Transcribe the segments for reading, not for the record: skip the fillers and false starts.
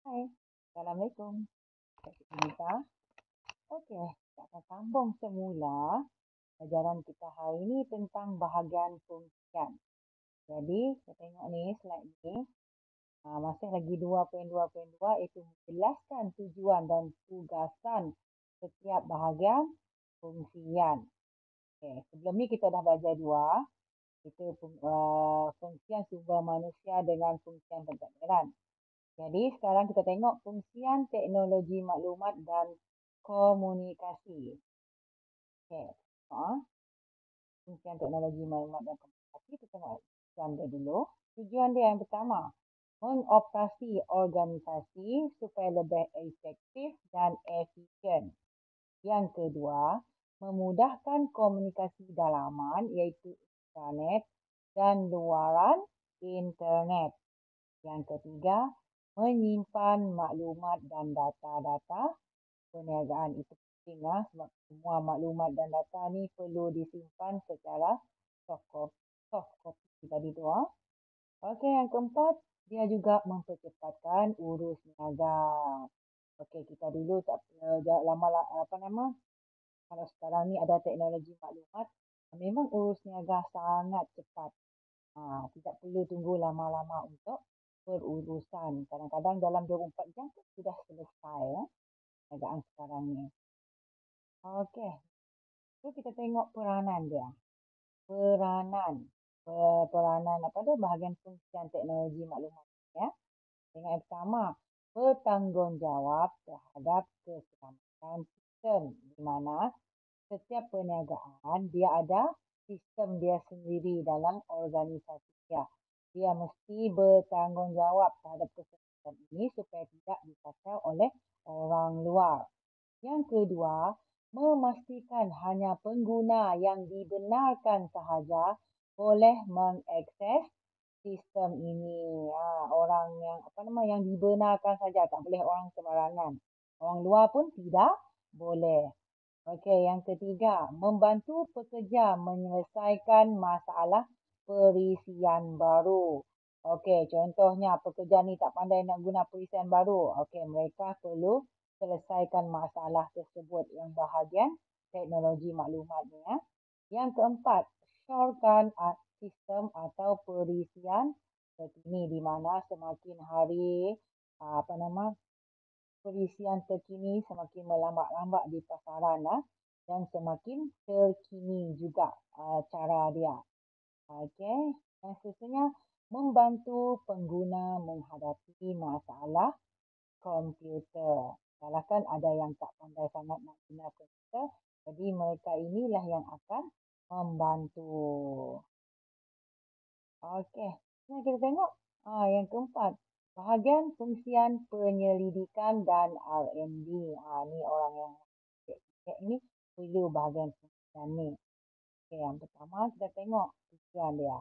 Hai, Assalamualaikum. Saya Siti Nisa. Okey, kita akan sambung semula pelajaran kita hari ini tentang bahagian fungsian. Jadi, kita tengok ni, slide ni. Masih lagi 2.2.2 iaitu menjelaskan tujuan dan tugasan setiap bahagian fungsian. Okey, sebelum ni kita dah belajar dua. Itu fungsian sumber manusia dengan fungsian pentadbiran. Jadi sekarang kita tengok fungsian teknologi maklumat dan komunikasi. Okey. Fungsian teknologi maklumat dan komunikasi, kita tengok tujuan dia dulu. Tujuan dia yang pertama, mengoperasi organisasi supaya lebih efektif dan efisien. Yang kedua, memudahkan komunikasi dalaman iaitu internet dan luaran internet. Yang ketiga, menyimpan maklumat dan data-data perniagaan. Itu penting sebab semua maklumat dan data ni perlu disimpan secara soft copy tadi tu. Okey, yang keempat, dia juga mempercepatkan urus niaga. Okey, kita dulu tak lama kalau sekarang ni ada teknologi maklumat, memang urus niaga sangat cepat. Tidak perlu tunggu lama-lama untuk berurusan. Kadang-kadang dalam 24 jam tu sudah selesai perniagaan sekarang ni. Okey. So kita tengok peranan dia. Peranan apa dia? Bahagian fungsian teknologi maklumat ya. Tengok yang pertama, bertanggungjawab terhadap keselamatan sistem, di mana setiap perniagaan dia ada sistem dia sendiri dalam organisasi dia. Dia mesti bertanggungjawab terhadap keselamatan ini supaya tidak dikacau oleh orang luar. Yang kedua, memastikan hanya pengguna yang dibenarkan sahaja boleh mengakses sistem ini. Orang yang dibenarkan saja, tak boleh orang sembarangan. Orang luar pun tidak boleh. Okey, yang ketiga, membantu pekerja menyelesaikan masalah perisian baru. Okey, contohnya pekerja ni tak pandai nak guna perisian baru. Okey, mereka perlu selesaikan masalah tersebut yang bahagian teknologi maklumat ni. Yang keempat, syorkan sistem atau perisian terkini, di mana semakin hari perisian terkini semakin melambat-lambat di pasaran dan semakin terkini juga cara dia. Okey, yang seterusnya, membantu pengguna menghadapi masalah komputer. Kalaukan ada yang tak pandai sangat nak guna komputer, jadi mereka inilah yang akan membantu. Okey, nah kita tengok yang keempat, bahagian fungsian penyelidikan dan R&D. Ni orang yang ini perlu bahagian fungsian ni. Okey, yang pertama kita tengok tujuan dia.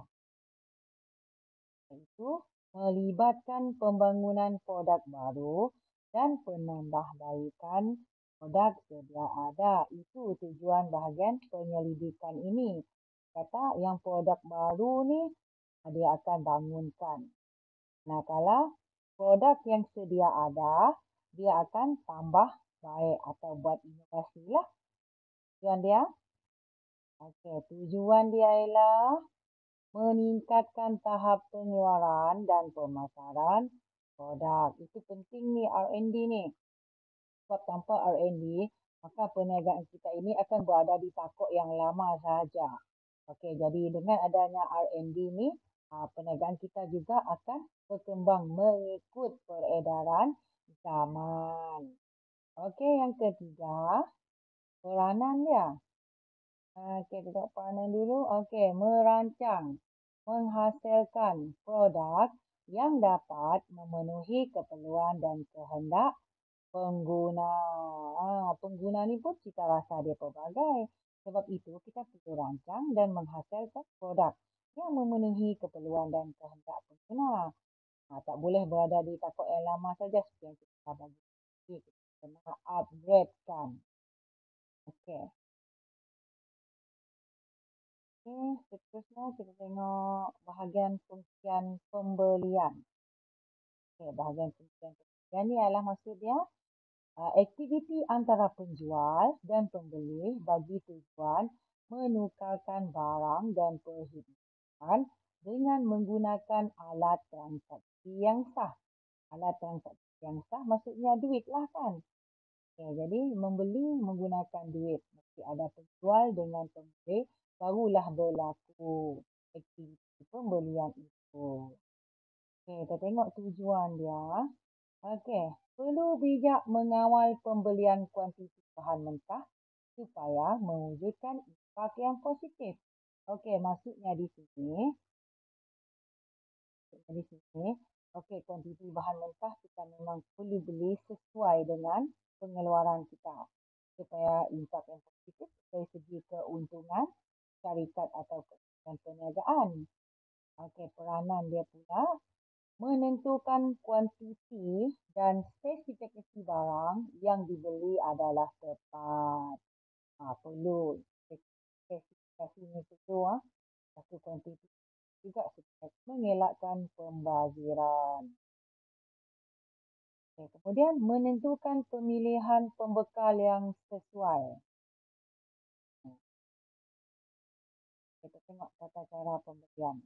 Iaitu melibatkan pembangunan produk baru dan penambahbaikan produk sedia ada. Itu tujuan bahagian penyelidikan ini. Kata yang produk baru ni dia akan bangunkan. Nah, kalau produk yang sedia ada, dia akan tambah baik atau buat inovasi lah. Tujuan dia? Okey, tujuan dia ialah meningkatkan tahap pengeluaran dan pemasaran produk. Itu penting ni R&D ni. Sebab tanpa R&D, maka perniagaan kita ini akan berada di takuk yang lama sahaja. Okey, jadi dengan adanya R&D ni, perniagaan kita juga akan berkembang mengikut peredaran zaman. Okey, yang ketiga, peranan dia. Okey, kita tengok peranan dulu. Okey, merancang, menghasilkan produk yang dapat memenuhi keperluan dan kehendak pengguna. Pengguna ni pun cita rasa dia pelbagai. Sebab itu, kita perlu rancang dan menghasilkan produk yang memenuhi keperluan dan kehendak pengguna. Tak boleh berada di takut yang lama saja seperti yang kita bagi. Kita kena upgradekan. Okey. Seterusnya kita tengok bahagian fungsian pembelian. Okey, bahagian fungsian Yang ni adalah maksud dia aktiviti antara penjual dan pembeli bagi tujuan menukarkan barang dan perkhidmatan dengan menggunakan alat transaksi yang sah. Alat transaksi yang sah maksudnya duit lah kan. Okay, jadi membeli menggunakan duit. Mesti ada penjual dengan pembeli barulah berlaku aktiviti pembelian itu. Okay, kita tengok tujuan dia. Okey, perlu bijak mengawal pembelian kuantiti bahan mentah supaya mewujudkan impak yang positif. Okey, maksudnya di sini, okey, kuantiti bahan mentah kita memang perlu beli sesuai dengan pengeluaran kita supaya impak yang positif dari segi keuntungan syarikat atau perniagaan. Okey, peranan dia pula menentukan kuantiti dan spesifikasi barang yang dibeli adalah tepat. Perlu spesifikasi ni perlu. Satu kuantiti juga supaya mengelakkan pembaziran. Okay, kemudian menentukan pemilihan pembekal yang sesuai. Kita tengok tata cara pembelian.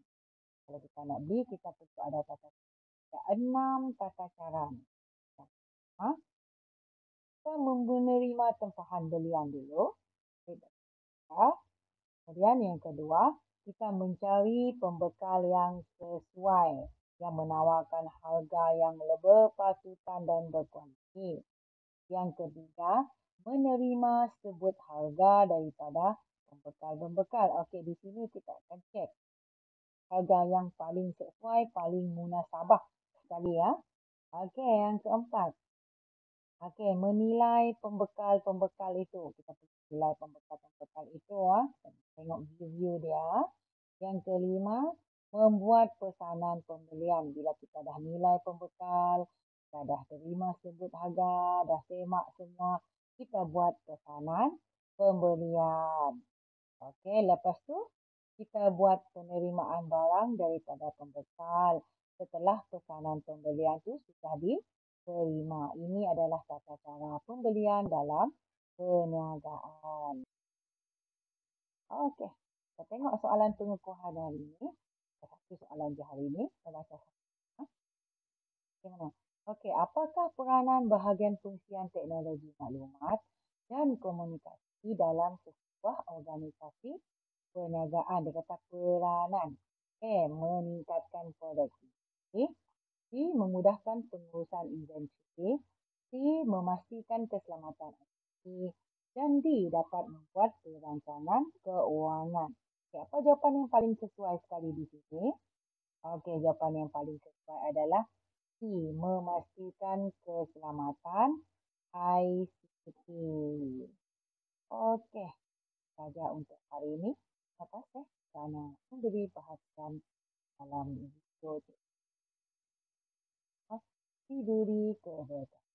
Kalau kita nak beli, kita perlu ada tata cara. Ada 6 tata cara. Kita menerima tempahan belian dulu. Kemudian yang kedua, kita mencari pembekal yang sesuai, yang menawarkan harga yang berpatutan dan berkualiti. Yang ketiga, menerima sebut harga daripada pembekal-pembekal. Okey, di sini kita akan cek harga yang paling sesuai, paling munasabah sekali ya. Okey, yang keempat. Okey, menilai pembekal-pembekal itu. Kita nilai pembekal-pembekal itu. Tengok view dia. Yang kelima, membuat pesanan pembelian. Bila kita dah nilai pembekal, kita dah terima sebut harga, dah semak semua, kita buat pesanan pembelian. Okey, lepas tu kita buat penerimaan barang daripada pembekal setelah pesanan pembelian tu sudah diterima. Ini adalah tata cara pembelian dalam perniagaan. Okey, kita tengok soalan pengukuhan hari ini. Satu soalan je hari ini. Kita baca sama. Okey, apakah peranan bahagian fungsian teknologi maklumat dan komunikasi dalam sebuah organisasi perniagaan? Dia kata peranan. Meningkatkan produktiviti. C. Memudahkan pengurusan inventory. C. Memastikan keselamatan aktiviti. Dan D. Dapat membuat perancangan keuangan. Okay, apa jawapan yang paling sesuai sekali di sini? Okey, jawapan yang paling sesuai adalah C. Memastikan keselamatan ICT. Okey, saja untuk hari ini. Terima kasih kerana memberi perhatian dalam video ini. Tiduri keberkatan.